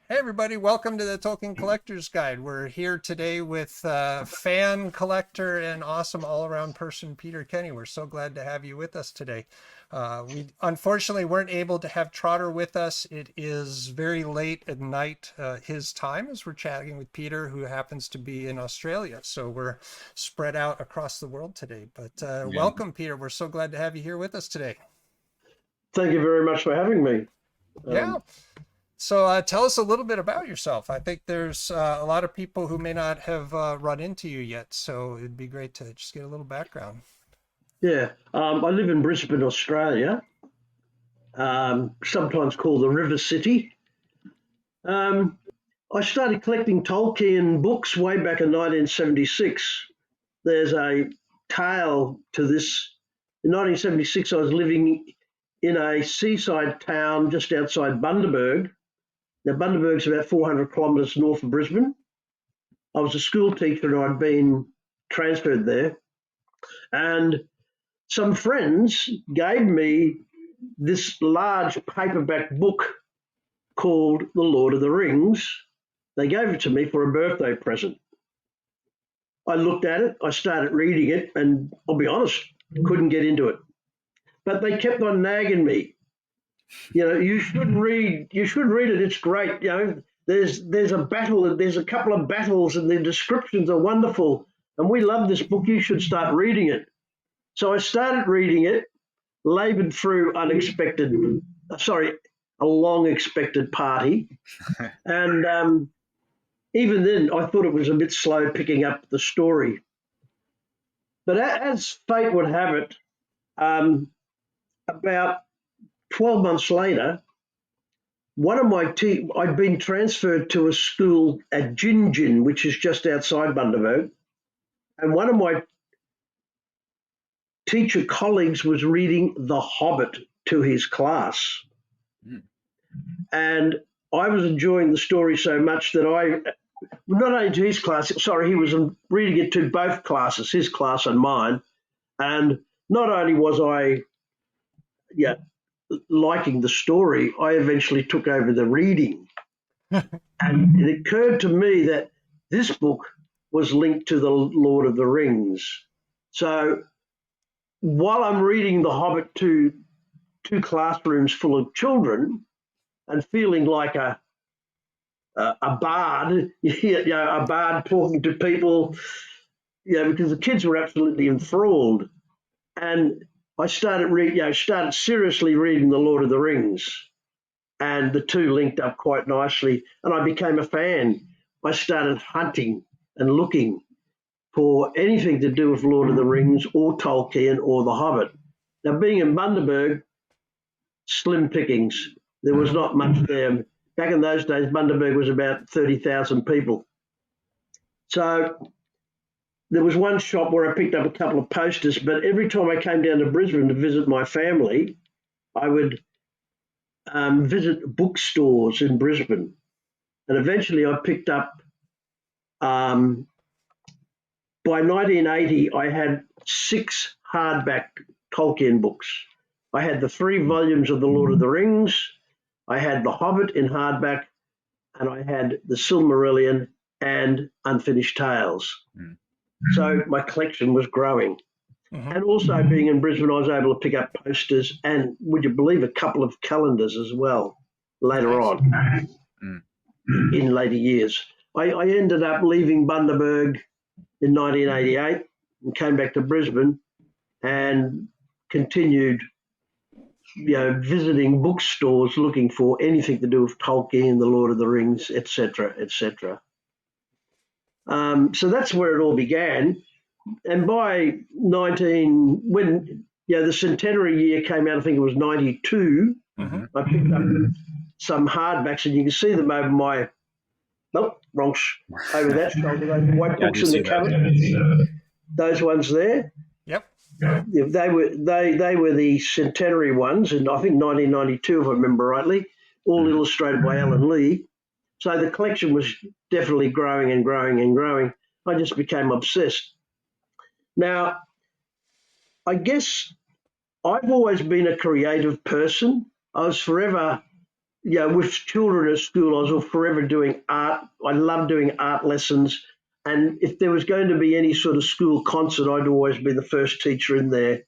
Hey everybody, welcome to the Tolkien Collector's Guide. We're here today with fan collector and awesome all-around person, Peter Kenny. We're so glad to have you with us today. We unfortunately weren't able to have Trotter with us. It is very late at night his time as we're chatting with Peter, who happens to be in Australia. So we're spread out across the world today. But Yeah. welcome, Peter. We're so glad to have you here with us today. Thank you very much for having me. Yeah. Um, So tell us a little bit about yourself. I think there's a lot of people who may not have run into you yet, so it'd be great to just get a little background. I live in Brisbane, Australia, sometimes called the River City. Um, I started collecting Tolkien books way back in 1976. There's a tale to this. In 1976, I was living in a seaside town just outside Bundaberg. Now, Bundaberg's about 400 kilometres north of Brisbane. I was a school teacher and I'd been transferred there. And some friends gave me this large paperback book called The Lord of the Rings. They gave it to me for a birthday present. I looked at it, I started reading it, and I'll be honest, couldn't get into it. But they kept on nagging me. You should read it, it's great. There's a battle, there's a couple of battles, and the descriptions are wonderful. And we love this book, you should start reading it. So I started reading it, laboured through a long expected party. And even then, I thought it was a bit slow picking up the story. But as fate would have it, about 12 months later, I'd been transferred to a school at Gin, which is just outside Bundaberg, and one of my teacher colleagues was reading The Hobbit to his class. Mm. And I was enjoying the story so much that not only to his class, sorry, he was reading it to both classes, his class and mine. And not only was I liking the story, I eventually took over the reading. And it occurred to me that this book was linked to The Lord of the Rings. So while I'm reading The Hobbit to two classrooms full of children and feeling like a bard, a bard talking to people, because the kids were absolutely enthralled. And I started seriously reading The Lord of the Rings, and the two linked up quite nicely, and I became a fan. I started hunting and looking for anything to do with Lord of the Rings or Tolkien or The Hobbit. Now, being in Bundaberg, slim pickings. There was not much there. Back in those days, Bundaberg was about 30,000 people. So there was one shop where I picked up a couple of posters, but every time I came down to Brisbane to visit my family, I would visit bookstores in Brisbane. And eventually I picked up, by 1980, I had 6 hardback Tolkien books. I had the 3 volumes of The Lord of the Rings, I had The Hobbit in hardback, and I had The Silmarillion and Unfinished Tales. Mm. So my collection was growing. Mm-hmm. And also being in Brisbane, I was able to pick up posters and, would you believe, a couple of calendars as well later Nice. on in later years. I ended up leaving Bundaberg in 1988 and came back to Brisbane and continued, visiting bookstores looking for anything to do with Tolkien, The Lord of the Rings, etc., etc. So that's where it all began. And by when the centenary year came out, I think it was 92, Mm-hmm. I picked up some hardbacks, and you can see them over my, nope, wrong, over that shoulder, those white Yeah, I books do in see the cover, that. those ones there. Yep. They were the centenary ones, and I think 1992, if I remember rightly, all illustrated by Alan Lee. So the collection was definitely growing and growing and growing. I just became obsessed. Now, I guess I've always been a creative person. I was forever, with children at school, I was forever doing art. I loved doing art lessons. And if there was going to be any sort of school concert, I'd always be the first teacher in there,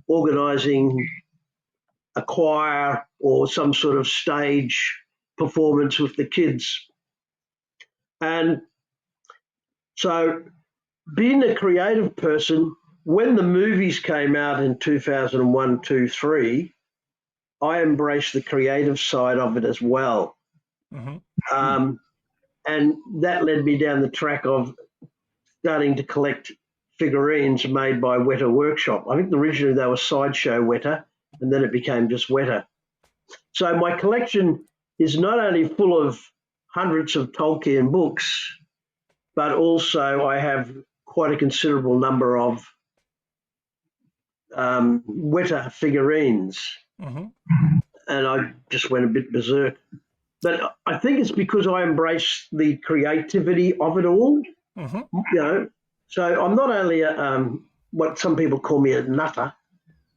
organising a choir or some sort of stage performance with the kids. And so being a creative person, when the movies came out in 2001, 2, 3, I embraced the creative side of it as well. And that led me down the track of starting to collect figurines made by Weta Workshop. I think originally they were Sideshow Weta, and then it became just Weta. So my collection is not only full of hundreds of Tolkien books, but also I have quite a considerable number of Weta figurines. And I just went a bit berserk. But I think it's because I embrace the creativity of it all. So I'm not only what some people call me a nutter.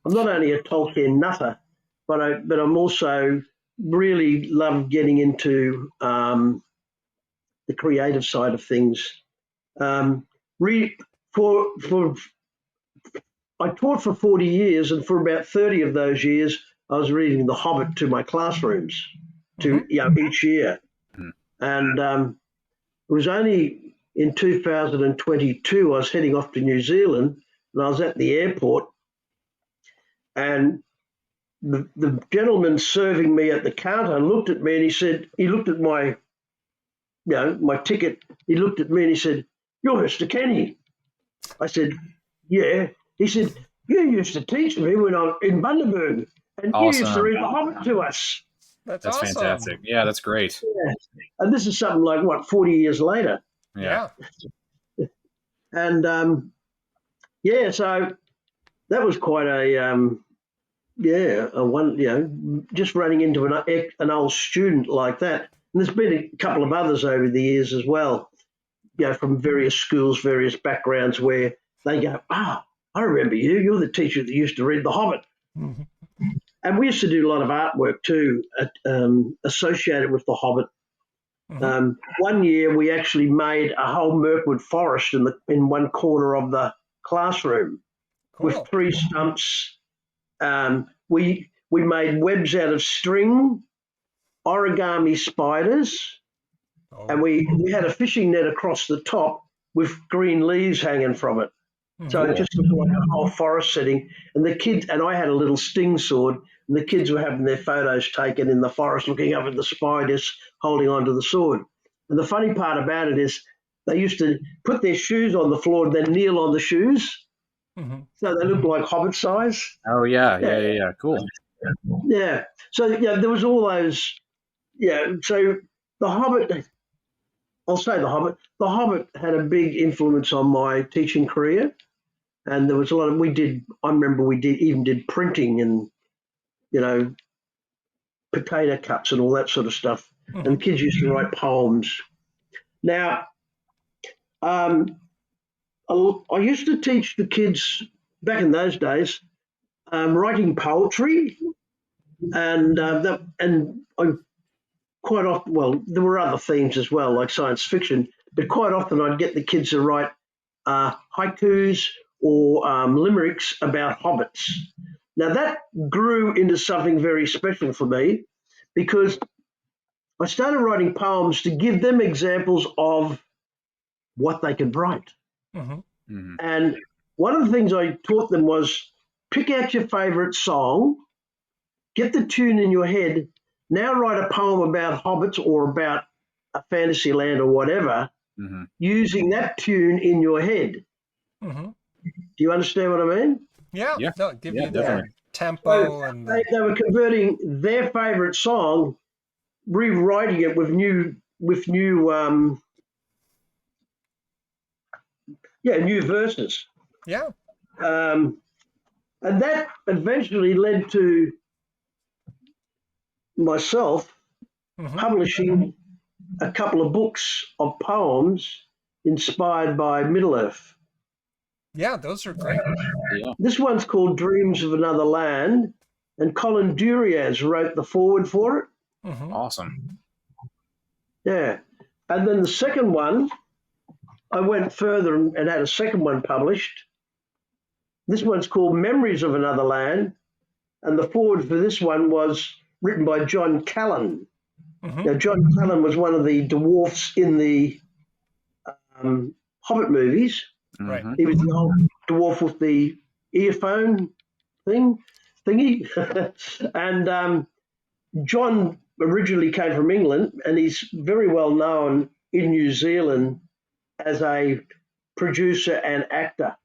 I'm not only a Tolkien nutter, but I'm also really love getting into the creative side of things. I taught for 40 years, and for about 30 of those years, I was reading The Hobbit to my classrooms each year. And it was only in 2022 I was heading off to New Zealand, and I was at the airport, and the gentleman serving me at the counter looked at me and he looked at my ticket. He looked at me and he said, "You're Mr. Kenny." I said, "Yeah." He said, "You used to teach me when I was in Bundaberg, and you used to read The Hobbit to us." That's awesome. Fantastic. Yeah, that's great. Yeah. And this is something like, 40 years later? Yeah. And, so that was quite just running into an old student like that. And there's been a couple of others over the years as well, from various schools, various backgrounds, where they go, "Ah, I remember you. You're the teacher that used to read The Hobbit." And we used to do a lot of artwork too, associated with The Hobbit. One year we actually made a whole Mirkwood forest in one corner of the classroom with 3 stumps. We made webs out of string, origami spiders, and we had a fishing net across the top with green leaves hanging from it. So it just looked like a whole forest setting. And the kids, and I had a little sting sword, and the kids were having their photos taken in the forest, looking up at the spiders, holding onto the sword. And the funny part about it is they used to put their shoes on the floor and then kneel on the shoes. So they looked like Hobbit size. Oh, yeah. Cool. Yeah. So, there was all those, so The Hobbit, I'll say The Hobbit. The Hobbit had a big influence on my teaching career. And there was a lot of, I remember we did printing and, potato cuts and all that sort of stuff. And the kids used to write poems. Now, I used to teach the kids back in those days writing poetry, and I quite often, well, there were other themes as well, like science fiction, but quite often I'd get the kids to write haikus or limericks about hobbits. Now that grew into something very special for me, because I started writing poems to give them examples of what they could write. And one of the things I taught them was, pick out your favourite song, get the tune in your head, now write a poem about hobbits or about a fantasy land or whatever, using that tune in your head. Do you understand what I mean? Yeah. No, give you definitely. the tempo. And they were converting their favourite song, rewriting it with new verses. Yeah. And that eventually led to myself publishing a couple of books of poems inspired by Middle-earth. Yeah, those are great. Yeah. This one's called Dreams of Another Land, and Colin Duriaz wrote the foreword for it. Mm-hmm. Awesome. Yeah. And then the second one, I went further and had a second one published. This one's called Memories of Another Land, and the foreword for this one was written by John Callan. Mm-hmm. Now, John Callan was one of the dwarfs in the Hobbit movies. Right. He was the old dwarf with the earphone thingy. And John originally came from England, and he's very well known in New Zealand as a producer and actor.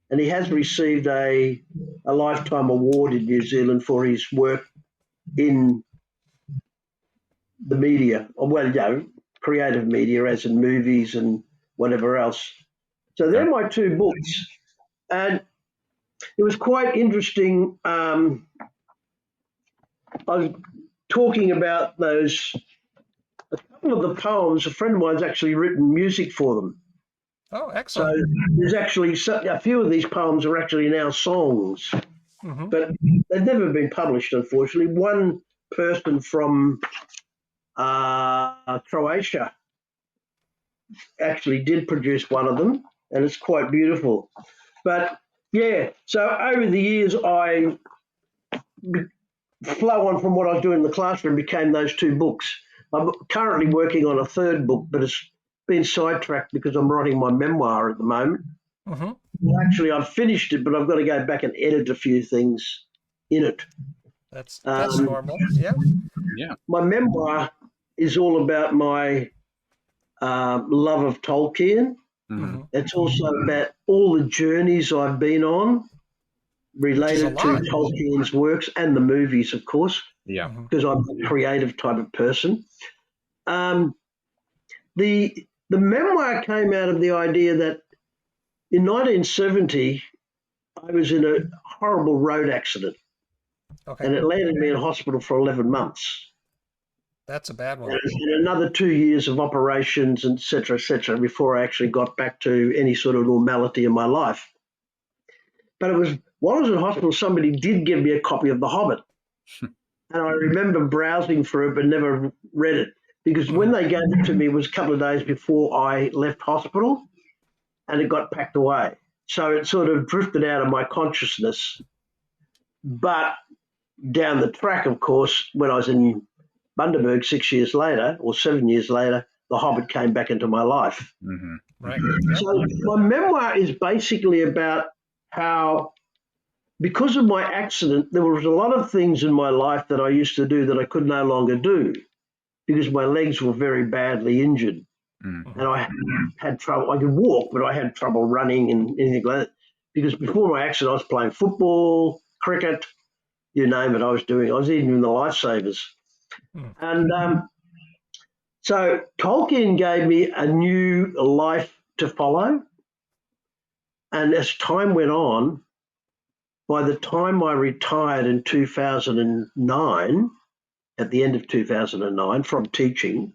And he has received a lifetime award in New Zealand for his work in the media, or well, creative media, as in movies and whatever else. So they're my two books, and it was quite interesting. I was talking about those. A couple of the poems, a friend of mine's actually written music for them. Oh, So excellent. there's actually a few of these poems are actually now songs, Mm-hmm. but they've never been published, unfortunately. One person from Croatia actually did produce one of them, and it's quite beautiful. But yeah, so over the years, I flow on from what I was doing in the classroom became those two books. I'm currently working on a third book, but it's been sidetracked because I'm writing my memoir at the moment. Mm-hmm. Well, actually, I've finished it, but I've got to go back and edit a few things in it. That's normal. Yeah. Yeah. My memoir is all about my love of Tolkien. Mm-hmm. It's also about all the journeys I've been on related to lot. Tolkien's works and the movies, of course, Yeah. because I'm a creative type of person. The memoir came out of the idea that in 1970, I was in a horrible road accident, Okay. and it landed me in hospital for 11 months. That's a bad one. And another 2 years of operations, et cetera, before I actually got back to any sort of normality in my life. But it was while I was in hospital, somebody did give me a copy of The Hobbit. And I remember browsing through it but never read it, because when they gave it to me, it was a couple of days before I left hospital, and it got packed away. So it sort of drifted out of my consciousness. But down the track, of course, when I was in Bundaberg 6 years later, or 7 years later, The Hobbit came back into my life. Mm-hmm. Right. Yep. So my memoir is basically about how, because of my accident, there was a lot of things in my life that I used to do that I could no longer do because my legs were very badly injured. Mm-hmm. And I had trouble. I could walk, but I had trouble running and anything like that. Because before my accident, I was playing football, cricket, you name it, I was doing. I was even in the lifesavers. And so Tolkien gave me a new life to follow. And as time went on, by the time I retired in 2009, at the end of 2009 from teaching,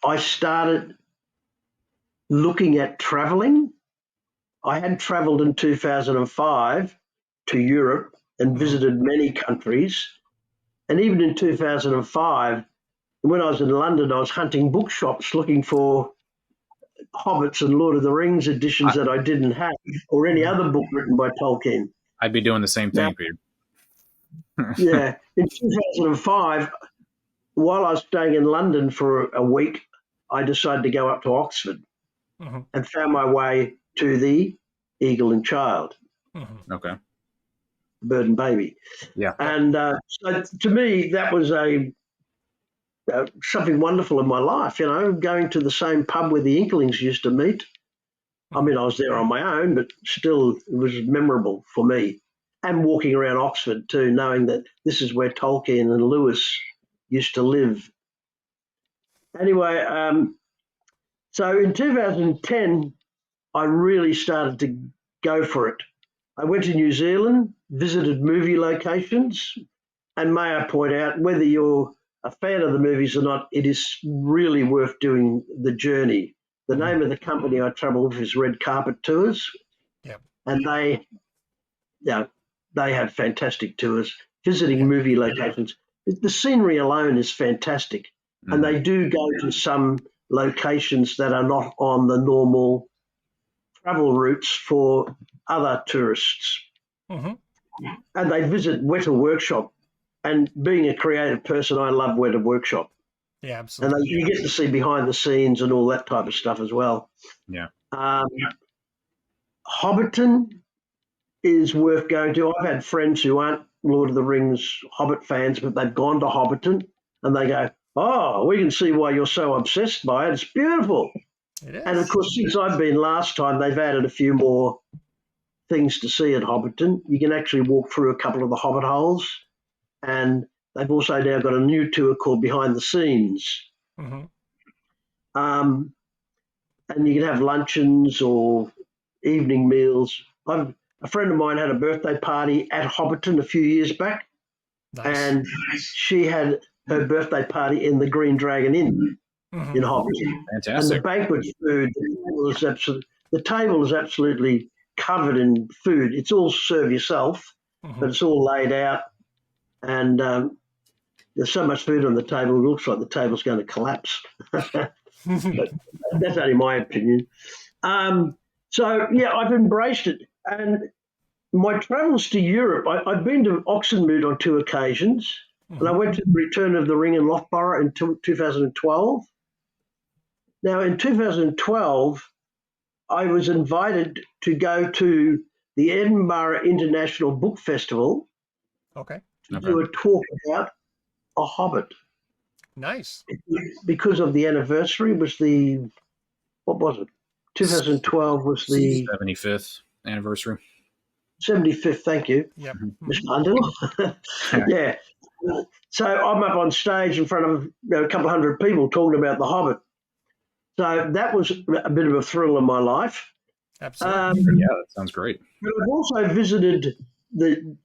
I started looking at traveling. I had traveled in 2005 to Europe and visited many countries. And even in 2005, when I was in London, I was hunting bookshops looking for Hobbits and Lord of the Rings editions that I didn't have, or any other book written by Tolkien. I'd be doing the same thing, Peter. Yeah. In 2005, while I was staying in London for a week, I decided to go up to Oxford and found my way to the Eagle and Child, Okay. Bird and Baby. Yeah. And so to me, that was something wonderful in my life, going to the same pub where the Inklings used to meet. I mean, I was there on my own, but still it was memorable for me. And walking around Oxford too, knowing that this is where Tolkien and Lewis used to live. Anyway, so in 2010, I really started to go for it. I went to New Zealand, visited movie locations, and may I point out, whether you're a fan of the movies or not, it is really worth doing the journey. The name of the company I travel with is Red Carpet Tours, and they have fantastic tours, visiting movie locations. the scenery alone is fantastic. And they do go to some locations that are not on the normal travel routes for other tourists. Mm-hmm. And they visit Weta Workshop. And being a creative person, I love Weta Workshop. Yeah, And absolutely. you get to see behind the scenes and all that type of stuff as well. Yeah. Hobbiton is worth going to. I've had friends who aren't Lord of the Rings Hobbit fans, but they've gone to Hobbiton and they go, "Oh, we can see why you're so obsessed by it. It's beautiful." It is. And of course, since I've been last time, they've added a few more things to see at Hobbiton. You can actually walk through a couple of the Hobbit holes, and they've also now got a new tour called Behind the Scenes. Mm-hmm. And you can have luncheons or evening meals. A friend of mine had a birthday party at Hobbiton a few years back, Nice. and she had her birthday party in the Green Dragon Inn Mm-hmm. in Hobbiton. Fantastic. And the banquet food, the table is absolutely covered in food. It's all serve yourself, but it's all laid out, and there's so much food on the table, it looks like the table's going to collapse. But that's only my opinion. So, yeah, I've embraced it. And my travels to Europe, I've been to Oxenmoot on 2 occasions, and I went to the Return of the Ring in Loughborough in 2012. Now, in 2012, I was invited to go to the Edinburgh International Book Festival Okay. to do a talk about A Hobbit. Nice. Because of the anniversary was what was it? 2012 was the 75th anniversary. 75th, thank you, Yep. Mr. Underhill. Yeah. So I'm up on stage in front of a couple of hundred people talking about The Hobbit. So that was a bit of a thrill in my life. Absolutely. Yeah, that sounds great. But I've also visited and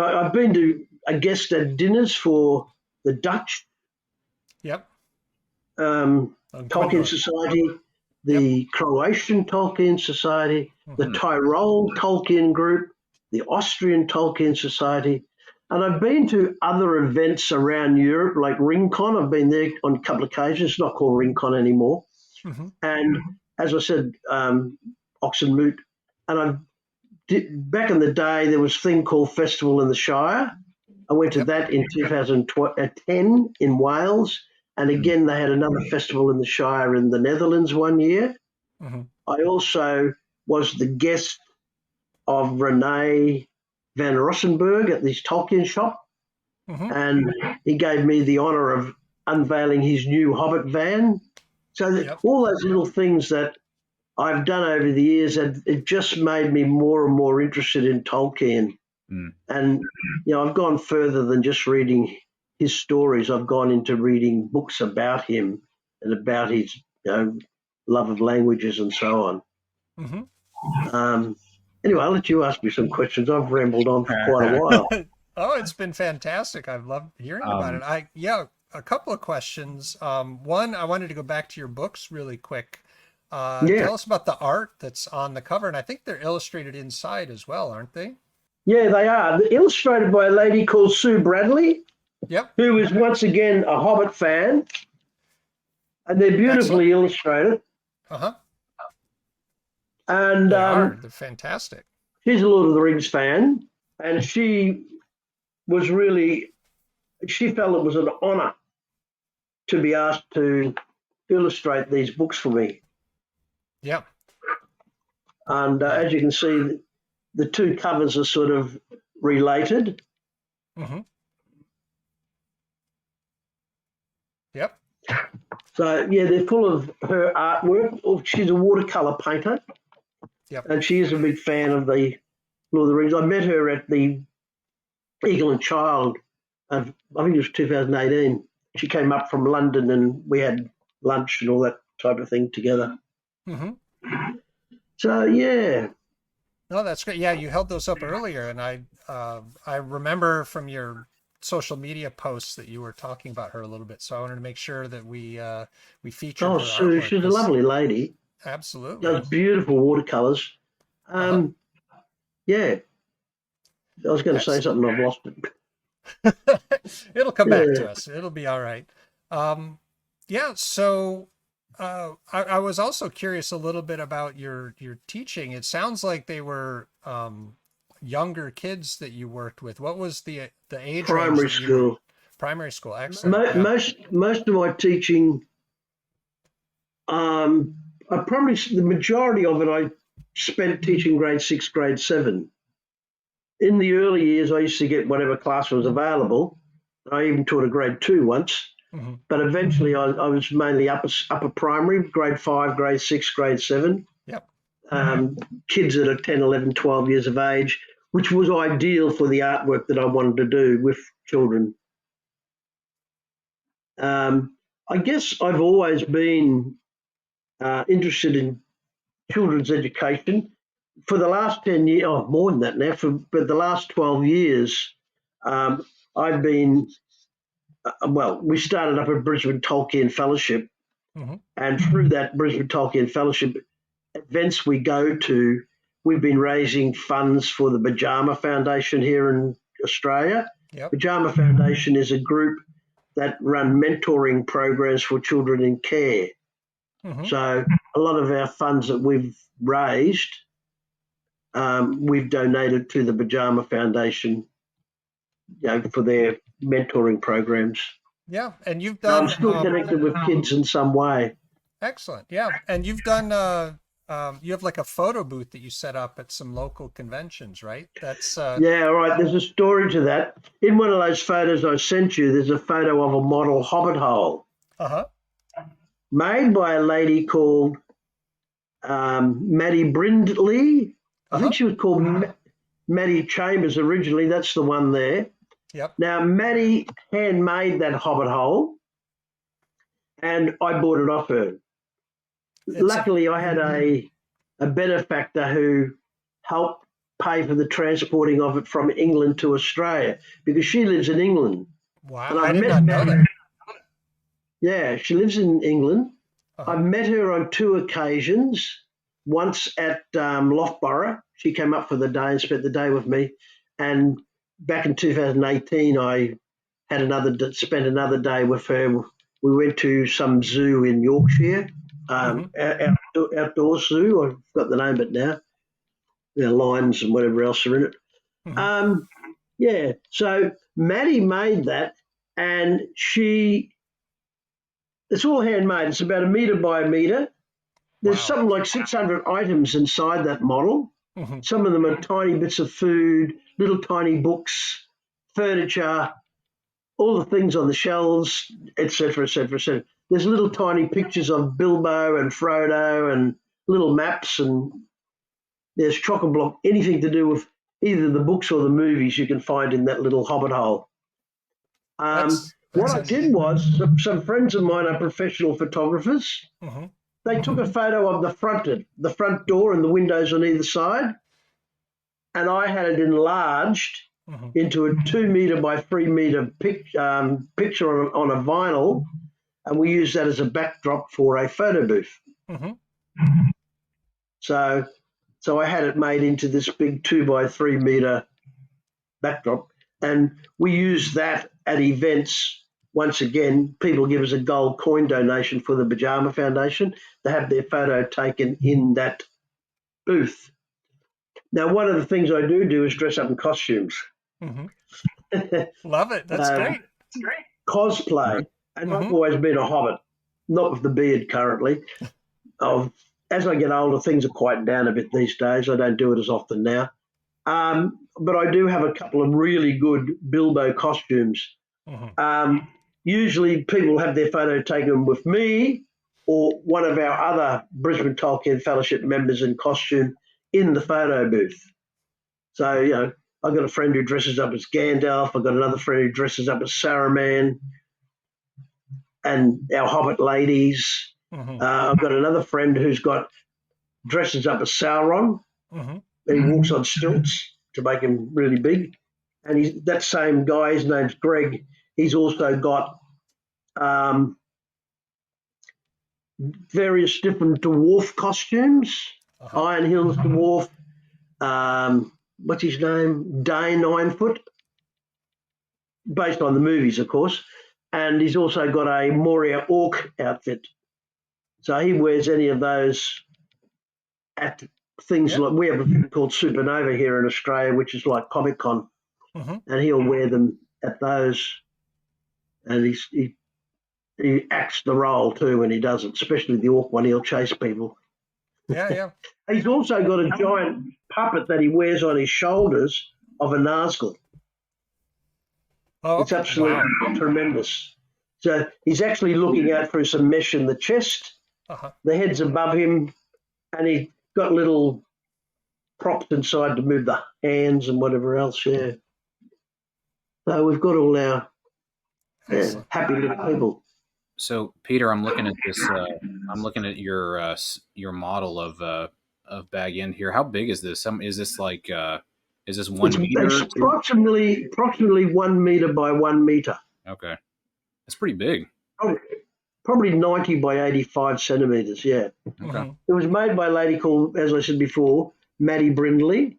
I've been to a guest at dinners for the Dutch Yep. Tolkien Society, the Croatian Tolkien Society, the Tyrol Tolkien Group, the Austrian Tolkien Society. And I've been to other events around Europe, like RingCon. I've been there on a couple of occasions. It's not called RingCon anymore. And as I said, Oxenmoot. And back in the day, there was a thing called Festival in the Shire. I went to that in 2010 in Wales. And again, they had another festival in the Shire in the Netherlands one year. I also was the guest of Rene van Rossenberg at this Tolkien shop. And he gave me the honour of unveiling his new Hobbit van. So all those little things that I've done over the years, it just made me more and more interested in Tolkien. And, I've gone further than just reading his stories. I've gone into reading books about him and about his love of languages and so on. Anyway, I'll let you ask me some questions. I've rambled on for quite a while. Oh, it's been fantastic. I've loved hearing about it. A couple of questions. One, I wanted to go back to your books really quick. Tell us about the art that's on the cover, and I think they're illustrated inside as well, aren't they? Yeah, they are. They're illustrated by a lady called Sue Bradley, who is once again a Hobbit fan, and they're beautifully illustrated. And they're fantastic. She's a Lord of the Rings fan, and she felt it was an honour to be asked to illustrate these books for me. Yeah. And as you can see, the 2 covers are sort of related. Yep. So, they're full of her artwork. She's a watercolour painter. And she is a big fan of the Lord of the Rings. I met her at the Eagle and Child of, I think it was 2018. She came up from London and we had lunch and all that type of thing together. So, yeah. No, that's great. Yeah, you held those up earlier, and I remember from your social media posts that you were talking about her a little bit. So I wanted to make sure that we featured her Sue, she's a lovely lady. Absolutely. Those beautiful watercolours. Yeah. I was going to say something, I've lost it. It'll come back Yeah. to us. It'll be all right. Yeah. So I was also curious a little bit about your teaching. It sounds like they were younger kids that you worked with. What was the age range Primary that you were? school. Primary school. Excellent. Yeah. Most of my teaching, I probably the majority of it I spent teaching grade 6, grade 7. In the early years, I used to get whatever class was available. I even taught a grade 2 once, Hmm. but eventually I was mainly upper primary, grade 5, grade 6, grade 7. Yep. Kids that are 10, 11, 12 years of age, which was ideal for the artwork that I wanted to do with children. I guess I've always been interested in children's education. For the last 10 years, oh, more than that now, but the last 12 years, um, I've been, well, we started up a Brisbane Tolkien Fellowship, Hmm. and through that Brisbane Tolkien Fellowship events we go to, we've been raising funds for the Pajama Foundation here in Australia. Yep. Pajama Foundation is a group that run mentoring programs for children in care. Hmm. So a lot of our funds that we've raised, we've donated to the Pajama Foundation, for their mentoring programs. Yeah. And you've So I'm done still connected with kids in some way. excellent. Yeah. And you've done you have like a photo booth that you set up at some local conventions, right? That's Yeah, right. There's a story to that. In one of those photos I sent you, there's a photo of a model hobbit hole uh-huh. made by a lady called Maddie Brindley. I think Uh-huh. she was called Maddie Chambers originally. That's the one there. Yep. Now, Maddie handmade that hobbit hole, and I bought it off her. It's a Luckily, I had a benefactor who helped pay for the transporting of it from England to Australia because she lives in England. wow. And I I've did met not know Maddie. that. Yeah, she lives in England. Uh-huh. I've met her on 2 occasions. Once at Loughborough, she came up for the day and spent the day with me. And back in 2018, I had spent another day with her. We went to some zoo in Yorkshire, Hmm. outdoor zoo. I've got the name of it now. The lions and whatever else are in it. Hmm. Um, yeah, so Maddie made that, and it's all handmade. It's about a metre by a metre. There's Wow. something like 600 items inside that model. Hmm. Some of them are tiny bits of food, little tiny books, furniture, all the things on the shelves, etc., etc., etc. There's little tiny pictures of Bilbo and Frodo and little maps, and there's chock-a-block, anything to do with either the books or the movies you can find in that little hobbit hole. What That's I did was, some friends of mine are professional photographers. hmm. They took a photo of the front door and the windows on either side, and I had it enlarged Hmm. into a 2 metre by 3 metre picture on a vinyl, and we used that as a backdrop for a photo booth. Hmm. So, I had it made into this big 2 by 3 metre backdrop, and we used that at events. Once again, people give us a gold coin donation for the Pajama Foundation to have their photo taken in that booth. Now, one of the things I do is dress up in costumes. Hmm. Love it. That's um, great. Cosplay, and I've Hmm. always been a hobbit, not with the beard currently. As I get older, things are quieting down a bit these days. I don't do it as often now. But I do have a couple of really good Bilbo costumes. Hmm. Um, Usually people have their photo taken with me or one of our other Brisbane Tolkien Fellowship members in costume in the photo booth. So, I've got a friend who dresses up as Gandalf. I've got another friend who dresses up as Saruman and our Hobbit ladies. Hmm. I've got another friend who's dresses up as Sauron. Hmm. He walks on stilts to make him really big. And that same guy, his name's Greg, he's also got various different dwarf costumes. Uh-huh. Iron Hills dwarf, what's his name? Day 9 foot. based on the movies, of course. And he's also got a Moria Orc outfit. So he wears any of those at things like, we have a thing called Supernova here in Australia, which is like Comic Con, and he'll wear them at those. And he acts the role too when he does it, especially the Orc one. He'll chase people. Yeah. He's also got a giant puppet that he wears on his shoulders of a Nazgul. Oh, it's absolutely tremendous. So he's actually looking out through some mesh in the chest. The head's above him, and he got little props inside to move the hands and whatever else. Yeah. So we've got all our happy little people. So Peter, I'm looking at this. I'm looking at your model of bag end here. How big is this? Is this like is this 1 meter? It's approximately 1 meter by 1 meter. Okay, that's pretty big. Probably 90 by 85 centimeters. Yeah. Okay. It was made by a lady called, as I said before, Maddie Brindley.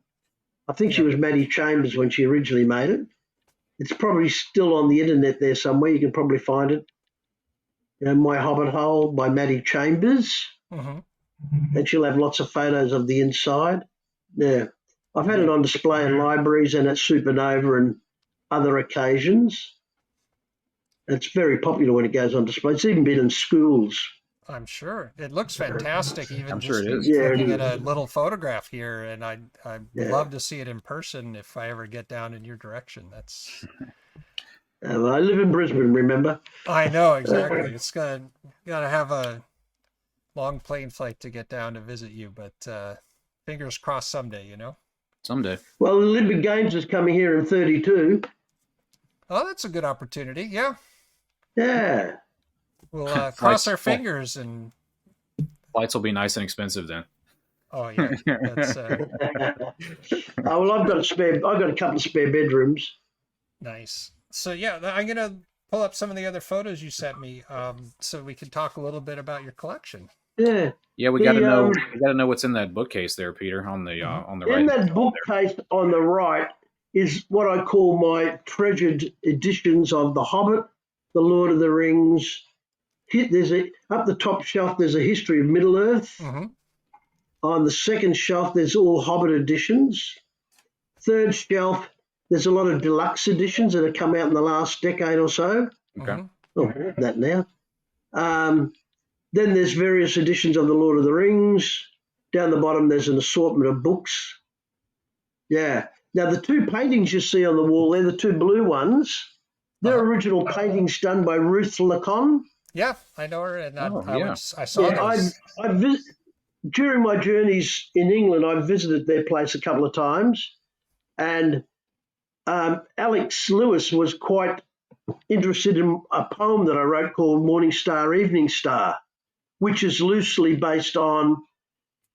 I think she was Maddie Chambers when she originally made it. It's probably still on the internet there somewhere. You can probably find it. My Hobbit Hole by Maddie Chambers. And she'll have lots of photos of the inside. Yeah. I've had it on display in libraries and at Supernova and other occasions. It's very popular when it goes on display. It's even been in schools. I'm sure. It looks fantastic, even I'm just sure it is. looking at a little photograph here, and I'd love to see it in person if I ever get down in your direction. That's... Well, I live in Brisbane, remember? I know, exactly. It's got to have a long plane flight to get down to visit you, but fingers crossed someday, you know? Someday. Well, the Olympic Games is coming here in 32. Oh, that's a good opportunity. Yeah. Yeah. We'll cross our fingers and... Flights will be nice and expensive then. Oh, yeah. That's, well, I've got a couple of spare bedrooms. Nice. So, yeah, I'm going to pull up some of the other photos you sent me so we can talk a little bit about your collection. Yeah. Yeah, we got to know. We got to know what's in that bookcase there, Peter, on the right. In that bookcase on the right is what I call my treasured editions of The Hobbit, The Lord of the Rings. Up the top shelf, there's a history of Middle Earth. On the second shelf, there's all Hobbit editions. Third shelf, there's a lot of deluxe editions that have come out in the last decade or so. Okay. Oh, that now. Then there's various editions of The Lord of the Rings. Down the bottom, there's an assortment of books. Yeah. Now, the two paintings you see on the wall, they're the two blue ones. They're original paintings done by Ruth Lacon. Yeah, I know her, and I saw those. During my journeys in England, I've visited their place a couple of times, and Alex Lewis was quite interested in a poem that I wrote called Morning Star, Evening Star, which is loosely based on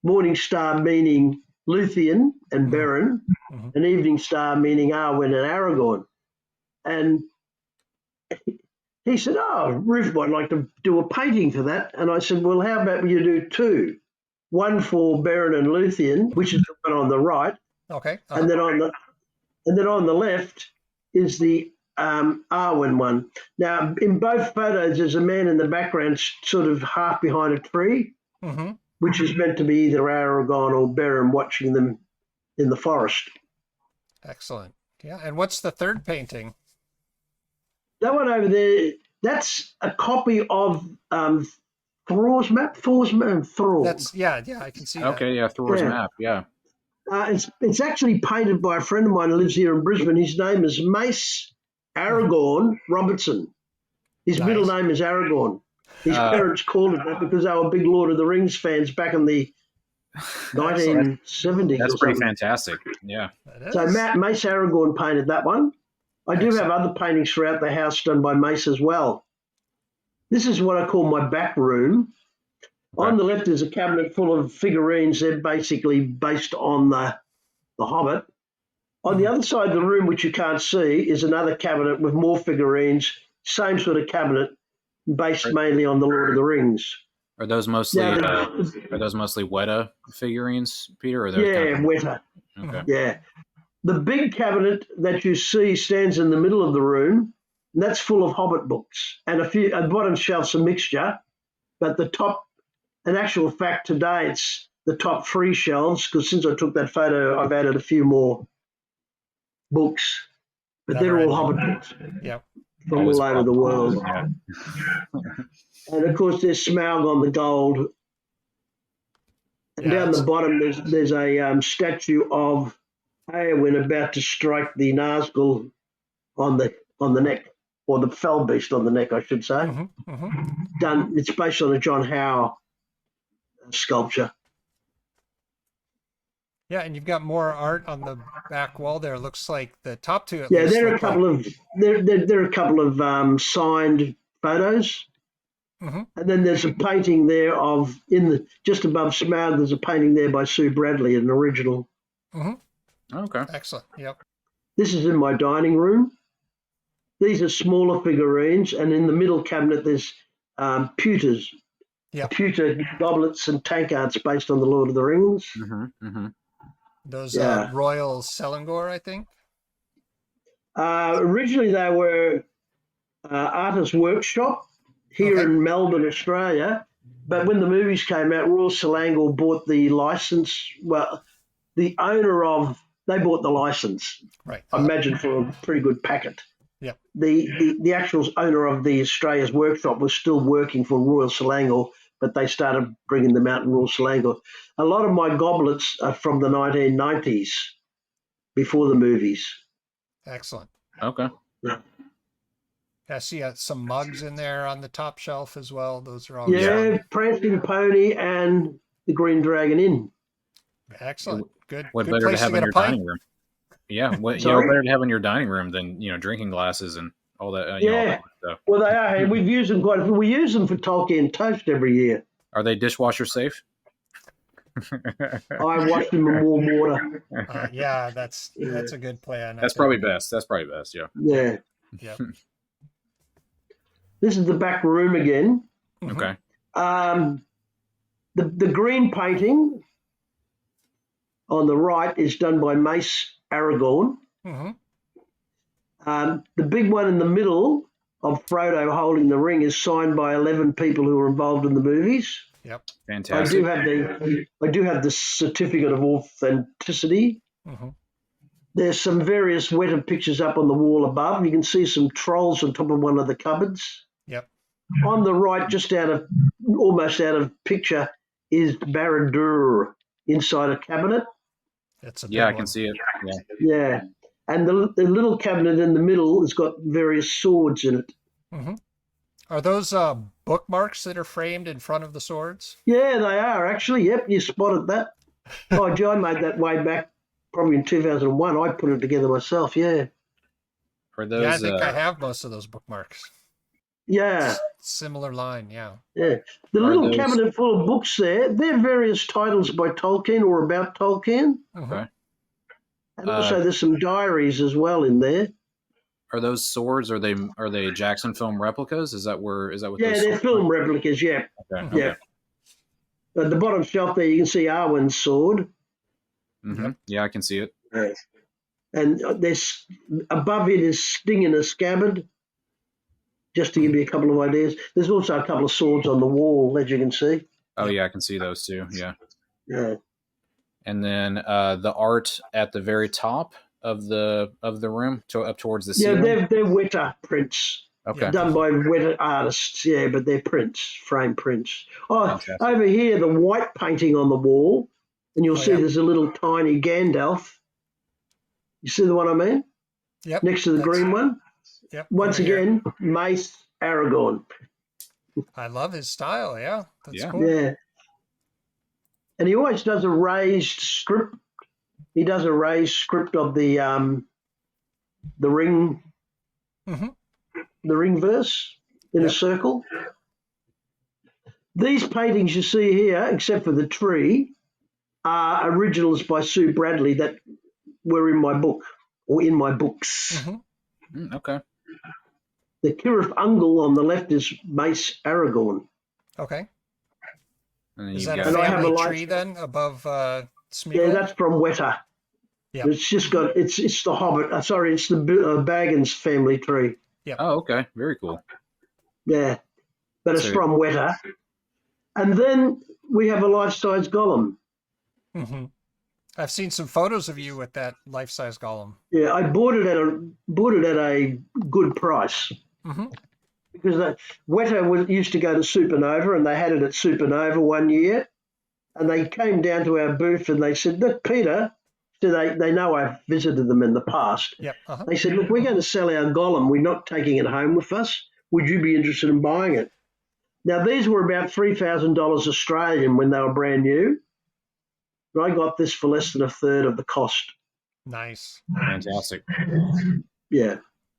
Morning Star meaning Luthien and Beren, and Evening Star meaning Arwen and Aragorn. And he said, Ruth might like to do a painting for that. And I said, well, how about you do two? One for Beren and Luthien, which is the one on the right. Okay. And then on the left is the Arwen one. Now, in both photos, there's a man in the background sort of half behind a tree, which is meant to be either Aragorn or Beren watching them in the forest. Excellent. Yeah. And what's the third painting? That one over there, that's a copy of Thor's map. Thor. That's I can see that. Okay, yeah, Thor's map, yeah. It's actually painted by a friend of mine who lives here in Brisbane. His name is Mace Aragorn Robertson. His middle name is Aragorn. His parents called it that because they were big Lord of the Rings fans back in the 1970s. That's pretty fantastic. Yeah. So Mace Aragorn painted that one. I do have other paintings throughout the house done by Mace as well. This is what I call my back room. Okay. On the left is a cabinet full of figurines. They're basically based on the Hobbit. On the other side of the room, which you can't see, is another cabinet with more figurines, same sort of cabinet, based mainly on the Lord of the Rings. Are those mostly Weta figurines, Peter? Or are those Weta. Okay. Yeah. The big cabinet that you see stands in the middle of the room, and that's full of Hobbit books, and a few at the bottom shelf's a mixture, but the top, in actual fact, today it's the top 3 shelves, because since I took that photo, I've added a few more books, but they're all Hobbit books. Yep. From all over the world. Yeah. And of course, there's Smaug on the gold. And down the bottom, there's a statue of Eowyn about to strike the Nazgul on the neck, or the fell beast on the neck, I should say. Done. It's based on a John Howe sculpture. Yeah, and you've got more art on the back wall there. Looks like the top 2. Yeah, there are a couple of signed photos, and then there's a painting there of just above Smaug. There's a painting there by Sue Bradley, an original. Okay, excellent. Yep. This is in my dining room. These are smaller figurines, and in the middle cabinet there's pewters, pewter goblets and tankards based on the Lord of the Rings. Those Royal Selangor, I think. Originally, they were Artist Workshop here in Melbourne, Australia. But when the movies came out, Royal Selangor bought the license. Well, they bought the license. Right. I imagine for a pretty good packet. Yep. The actual owner of the Australia's Workshop was still working for Royal Selangor, but they started bringing them out in Royal Selangor. A lot of my goblets are from the 1990s, before the movies. Excellent. Okay. Yeah. I see some mugs in there on the top shelf as well. Those are all Prancing Pony and the Green Dragon Inn. Excellent. Good. What good better place to have get in a your pint. dining room? Yeah, what better to have in your dining room than drinking glasses and all that. All that stuff. Well, they are. And we've used them we use them for Tolkien toast every year. Are they dishwasher safe? I wash them in warm water. Yeah, that's a good plan. That's probably best. Yeah. Yeah. Yep. This is the back room again. Okay. The green painting on the right is done by Mace Aragorn. The big one in the middle of Frodo holding the ring is signed by 11 people who were involved in the movies. Yep. Fantastic. I do have the certificate of authenticity. There's some various wetted pictures up on the wall above. You can see some trolls on top of one of the cupboards. Yep. On the right, almost out of picture, is Barad-dûr inside a cabinet. That's a I can see it. Yeah. And the little cabinet in the middle has got various swords in it. Are those bookmarks that are framed in front of the swords? Yeah, they are actually. Yep, you spotted that. Oh, gee, I made that way back probably in 2001. I put it together myself. Yeah. For those, I think I have most of those bookmarks. Yeah. Similar line. Yeah. The little cabinet full of books there. They're various titles by Tolkien or about Tolkien. Okay. And also, there's some diaries as well in there. Are those swords? Are they Jackson film replicas? Is that what? Yeah, they're film replicas. Yeah. Okay. Yeah. At the bottom shelf there, you can see Arwen's sword. Yeah, I can see it. And there's above it is Sting in a Scabbard. Just to give you a couple of ideas. There's also a couple of swords on the wall, as you can see. Oh yeah, I can see those too. Yeah. Yeah. And then the art at the very top of the room, up towards the ceiling. Yeah, they're Weta prints. Okay. Done by Weta artists, but they're prints, frame prints. Oh, Fantastic. Over here, the white painting on the wall, and you'll see there's a little tiny Gandalf. You see the one I mean? Yep. Next to the green one. Yep. Once again, Mace Aragorn. I love his style. Yeah. That's cool. Yeah. And he always does a raised script. He does a raised script of the ring, the ring verse in a circle. These paintings you see here, except for the tree, are originals by Sue Bradley that were in my book or in my books. Okay. The Kirith Ungol on the left is Mace Aragorn. Okay. And is that a I have family a tree then above Smeagol? Yeah, that's from Weta. Yep. It's just got it's the Hobbit. Sorry, it's the Baggins family tree. Oh, okay. Very cool. Yeah, but it's So- from Weta. And then we have a life-size golem. Mm-hmm. I've seen some photos of you with that life-size golem. Yeah, I bought it at a good price Mm-hmm. because Weta used to go to Supernova, and they had it at Supernova one year, and they came down to our booth and they said, "Look, Peter," so they know I've visited them in the past. Yep. Uh-huh. They said, "Look, we're going to sell our golem. We're not taking it home with us. Would you be interested in buying it?" Now, these were about $3,000 Australian when they were brand new. But I got this for less than a third of the cost. Nice. Fantastic. Yeah.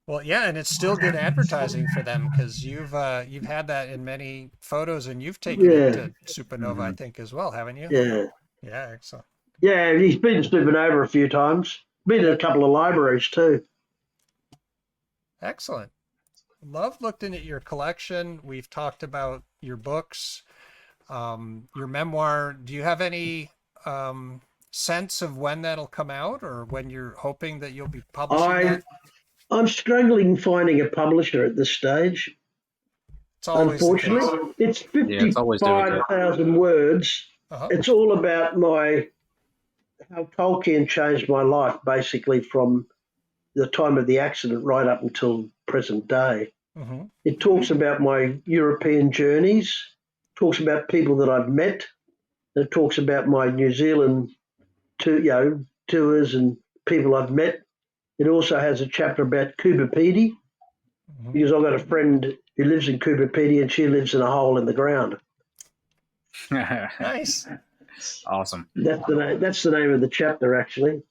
Well, yeah, and it's still good advertising for them because you've had that in many photos, and you've taken it to Supernova, I think, as well, haven't you? Yeah. Yeah, excellent. Yeah, he's been to Supernova a few times. Been to a couple of libraries too. Excellent. Love looking at your collection. We've talked about your books, your memoir. Do you have any sense of when that'll come out, or when you're hoping that you'll be publishing that? I'm struggling finding a publisher at this stage. It's always the case. Unfortunately, it's it's always difficult. 55,000 words. Uh-huh. It's all about how Tolkien changed my life, basically from the time of the accident right up until present day. Mm-hmm. It talks about my European journeys, talks about people that I've met, and it talks about my New Zealand tours and people I've met. It also has a chapter about Coober Pedy, Mm-hmm. because I've got a friend who lives in Coober Pedy and she lives in a hole in the ground. Nice. Awesome. That's the name of the chapter, actually.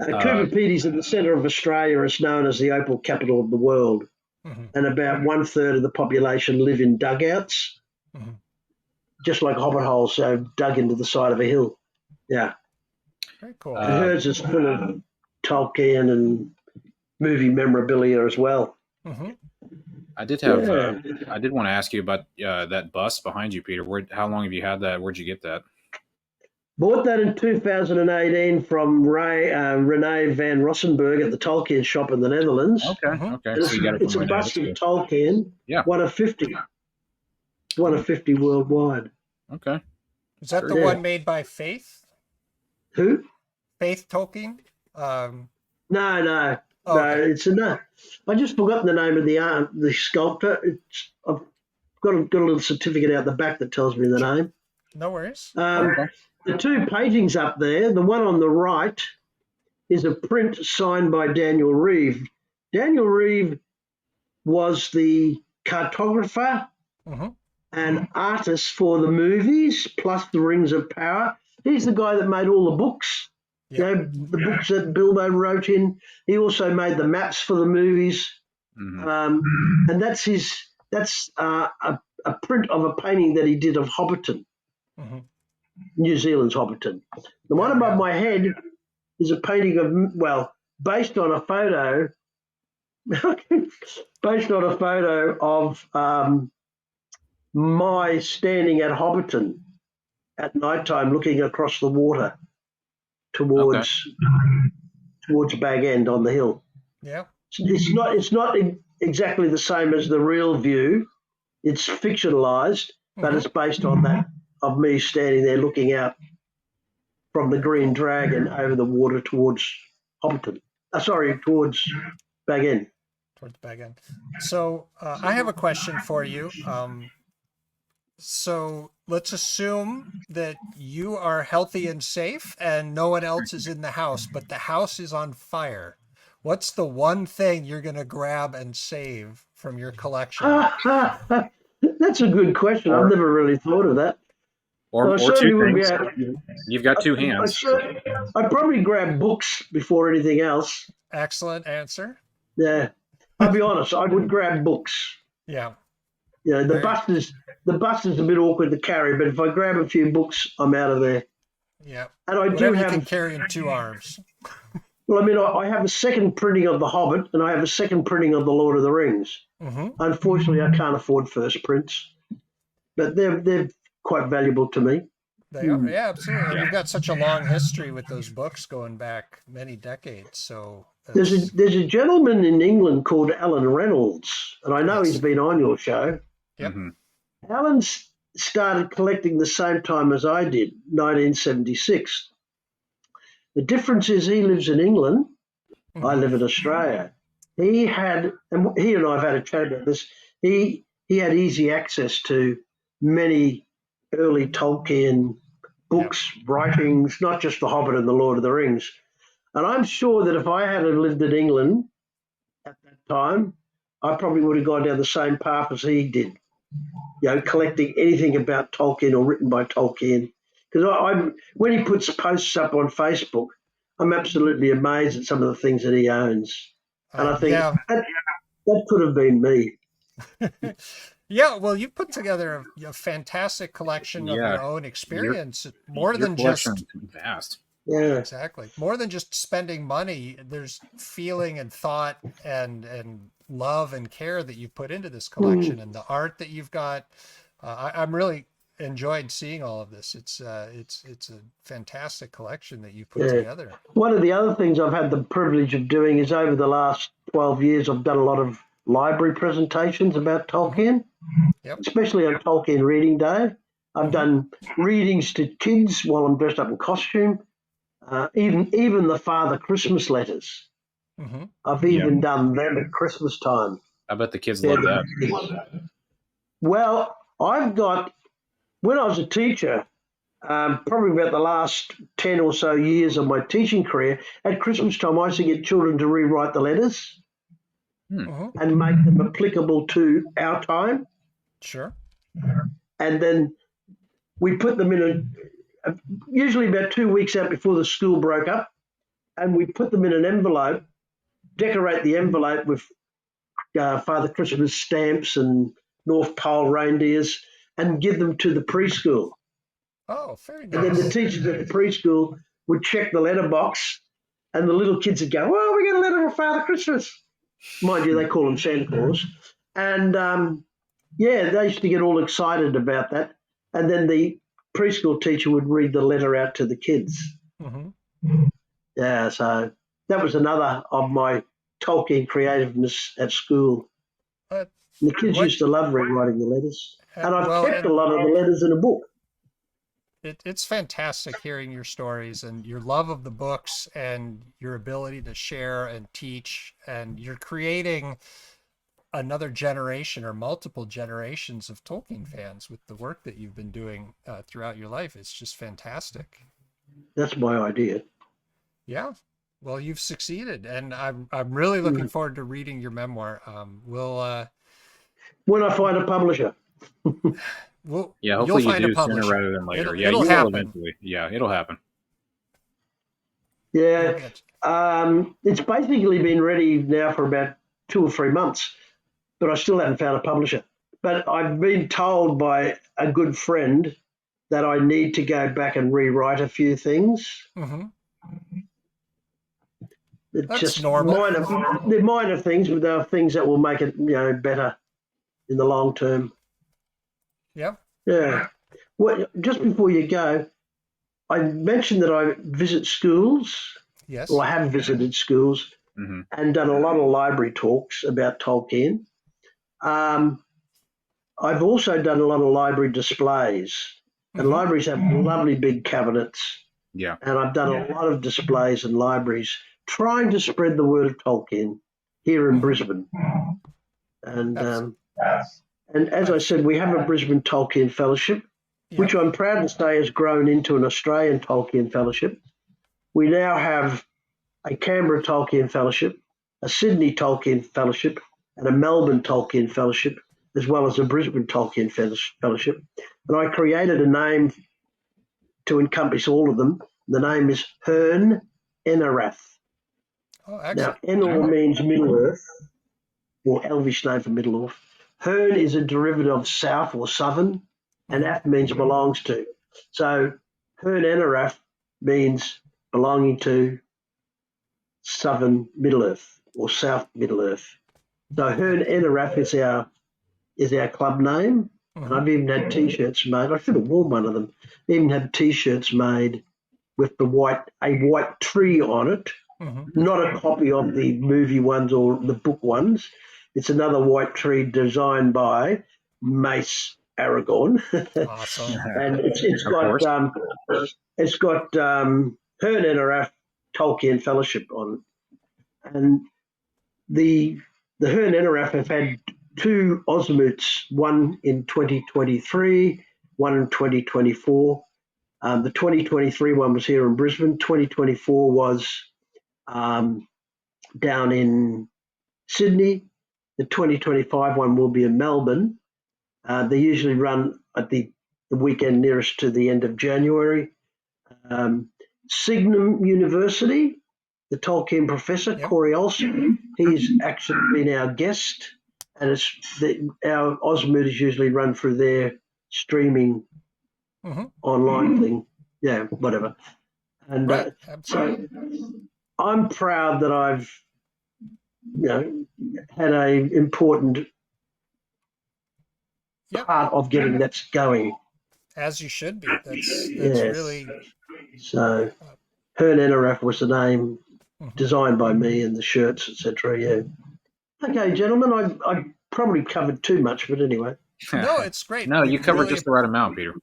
Coober Pedy's in the centre of Australia. It's known as the opal capital of the world. Mm-hmm. And about 1/3 of the population live in dugouts, Mm-hmm. just like hobbit holes, so dug into the side of a hill. Yeah. Very cool. And hers is full of Tolkien and movie memorabilia as well. Mm-hmm. I did have. I did want to ask you about that bus behind you, Peter. How long have you had that? Where'd you get that? Bought that in 2018 from René van Rossenberg at the Tolkien shop in the Netherlands. Okay. Mhm. Okay. So you got it It's from a René. bust That's of Tolkien, Yeah. one of 50. One of 50 worldwide. cool. Okay. Is that the Yeah. one made by Faith? Who? Faith Tolkien? No. Oh, No, okay. it's enough. I just forgot the name of the sculptor. I've got a little certificate out the back that tells me the name. No worries. Okay. The two paintings up there, the one on the right is a print signed by Daniel Reeve. Daniel Reeve was the cartographer Mm-hmm. and artist for the movies, plus the Rings of Power. He's the guy that made all the books. Yep. You know, the books that Bilbo wrote in. He also made the maps for the movies. Mhm. And that's a print of a painting that he did of Hobbiton, Mm-hmm. New Zealand's Hobbiton. The one above my head is a painting of, based on a photo, of my standing at Hobbiton at night time looking across the water towards Bag End on the hill. Yeah. It's not exactly the same as the real view. It's fictionalized, but it's based on that of me standing there looking out from the Green Dragon over the water towards Hobbiton. Towards Bag End. Towards Bag End. So I have a question for you. So let's assume that you are healthy and safe and no one else is in the house, but the house is on fire. What's the one thing you're going to grab and save from your collection? That's a good question. I've never really thought of that. Or certainly two wouldn't be things. You've got two hands. I'd probably grab books before anything else. Excellent answer. Yeah, I'll be honest. I would grab books. Yeah. Yeah, the bus is a bit awkward to carry, but if I grab a few books, I'm out of there. Yeah. And I Whatever do you can have. carry in 2 arms. Well, I mean, I have a second printing of The Hobbit, and I have a second printing of The Lord of the Rings. Mm-hmm. Unfortunately, I can't afford first prints, but they're quite valuable to me. They are, yeah, absolutely. And Yeah. you've got such a long history with those books going back many decades. So There's that's a gentleman in England called Alan Reynolds, and I know he's yes, been on your show. yep, Hmm. Alan started collecting the same time as I did, 1976. The difference is he lives in England. I hmm live in Australia. He had, and he and I have had a chat about this. He had easy access to many early Tolkien yep. books, writings, not just The Hobbit and The Lord of the Rings. And I'm sure that if I had lived in England at that time, I probably would have gone down the same path as he did. Collecting anything about Tolkien or written by Tolkien. Because when he puts posts up on Facebook, I'm absolutely amazed at some of the things that he owns. And I think Yeah. that could have been me. Yeah, well, you put together a fantastic collection of Yeah. your own Your experience, more your than collection just is vast. Yeah. exactly, more than just spending money. There's feeling and thought and love and care that you put into this collection, Mm. and the art that you've got. I'm really enjoyed seeing all of this. It's a fantastic collection that you put Yeah. together. One of the other things I've had the privilege of doing is over the last 12 years, I've done a lot of library presentations about Hmm Tolkien, Yep. especially on Tolkien Reading Day. I've hmm done readings to kids while I'm dressed up in costume. Even the Father Christmas letters. hmm I've Yeah. even done them at Christmas time. I bet the kids Yeah, love that. well, I've got, when I was a teacher, probably about the last 10 or so years of my teaching career, at Christmas time, I used to get children to rewrite the letters Hmm. hmm and make them applicable to our time. Sure. And then we put them in usually about 2 weeks out before the school broke up, and we put them in an envelope, decorate the envelope with Father Christmas stamps and North Pole reindeers, and give them to the preschool. Oh, very And then the nice. teachers at the preschool would check the letterbox, and the little kids would go, "Well, we got a letter from Father Christmas." Mind you, they call him Santa Claus. And yeah, they used to get all excited about that. And then the preschool teacher would read the letter out to the kids. hmm Yeah, so that was another of my Tolkien creativeness at school. But The kids what? used to love rewriting the letters. And I've Well, kept a and lot of the letters in a book. it's fantastic hearing your stories and your love of the books and your ability to share and teach, and you're creating another generation or multiple generations of Tolkien fans with the work that you've been doing throughout your life. It's just fantastic. That's my idea. Yeah. Well, you've succeeded, and I'm really looking forward to reading your memoir. When I find a publisher. Yeah. You'll Hopefully you find a do sooner publisher. rather than later. Yeah, It'll you will happen. eventually. Yeah, it'll happen. You'll Yeah. get. It's basically been ready now for about 2 or 3 months, but I still haven't found a publisher. But I've been told by a good friend that I need to go back and rewrite a few things. hmm It's That's just normal. they're minor things, but they're things that will make it, better in the long term. Yep. Yeah. Well, just before you go, I mentioned that I visit schools. Well, Yes. I have visited schools Hmm. and done a lot of library talks about Tolkien. Um, I've also done a lot of library displays, and hmm libraries have lovely big cabinets. Yeah. And I've done a lot of displays in libraries trying to spread the word of Tolkien here in hmm Brisbane. And That's. and as I I've. said, we have a Brisbane Tolkien Fellowship, which Yep. I'm proud to say has grown into an Australian Tolkien Fellowship. We now have a Canberra Tolkien Fellowship, a Sydney Tolkien Fellowship, and a Melbourne Tolkien Fellowship, as well as a Brisbane Tolkien Fellowship. And I created a name to encompass all of them. The name is Hern Enerath. Oh, Now, excellent. Enor means Middle Earth, or Elvish name for Middle Earth. Hern is a derivative of south or southern, and hmm Ath means belongs to. So Hern Enerath means belonging to southern Middle Earth or South Middle Earth. So Hern Enerath is our club name, And I've even had T-shirts made. I should have worn one of them. Even had T-shirts made with a white tree on it. Not a copy of the movie ones or the book ones. It's another white tree designed by Mace Aragorn. Awesome. And it's got Hern Enaraf Tolkien Fellowship on, and the Hern Enaraf have had 2 Osmoots, one in 2023, one in 2024. The 2023 one was here in Brisbane. 2024 was down in Sydney. The 2025 one will be in Melbourne. They usually run at the weekend nearest to the end of January. Signum University, the Tolkien professor, Corey Olsen, he's actually been our guest, and our Osmoot is usually run through their streaming online thing. Yeah, whatever. And so I'm proud that I've had an important part of getting that going. As you should be. That's really. So, Hern Enaraf was the name, designed by me, and the shirts, etc. Yeah. Okay, gentlemen, I probably covered too much, but anyway. No, it's great. No, you covered just the right amount, Peter.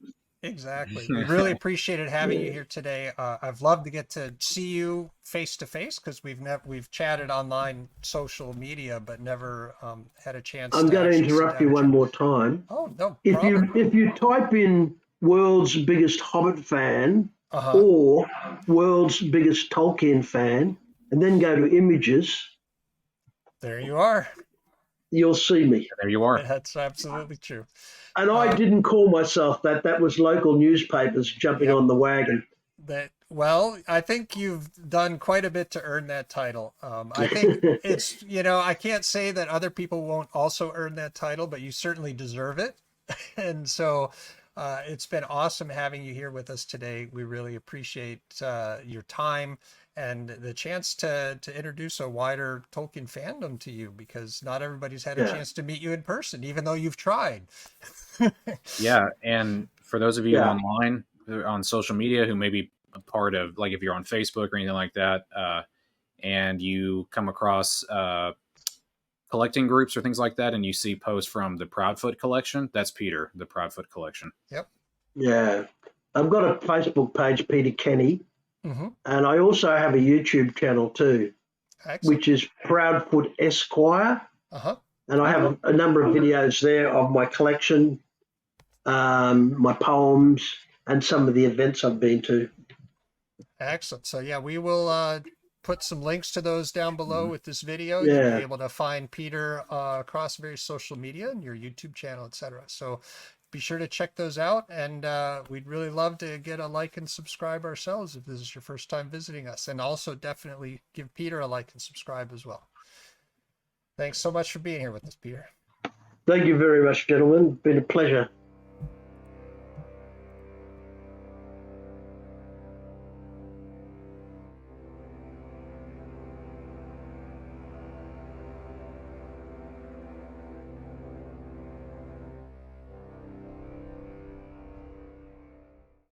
Exactly. We really appreciated having you here today. I've loved to get to see you face to face, because we've chatted online social media, but never had a chance. I'm going to interrupt you one more time. Oh, no problem. If you type in world's biggest Hobbit fan or world's biggest Tolkien fan, and then go to images, there you are. You'll see me. There you are. That's absolutely true. And I didn't call myself that. That was local newspapers jumping on the wagon. Well, I think you've done quite a bit to earn that title. I think it's, I can't say that other people won't also earn that title, but you certainly deserve it. And so it's been awesome having you here with us today. We really appreciate your time and the chance to introduce a wider Tolkien fandom to you, because not everybody's had a chance to meet you in person, even though you've tried. Yeah, and for those of you online on social media who may be a part of, like if you're on Facebook or anything like that, and you come across collecting groups or things like that, and you see posts from the Proudfoot collection, that's Peter, the Proudfoot collection. Yep. Yeah. I've got a Facebook page, Peter Kenny, and I also have a YouTube channel too, which is Proudfoot Esquire. And I have a number of videos there of my collection, my poems, and some of the events I've been to. Excellent. So yeah, we will put some links to those down below with this video. You'll be able to find Peter across various social media and your YouTube channel, etc. So be sure to check those out, and we'd really love to get a like and subscribe ourselves if this is your first time visiting us, and also definitely give Peter a like and subscribe as well. Thanks so much for being here with us, Peter. Thank you very much, gentlemen. Been a pleasure.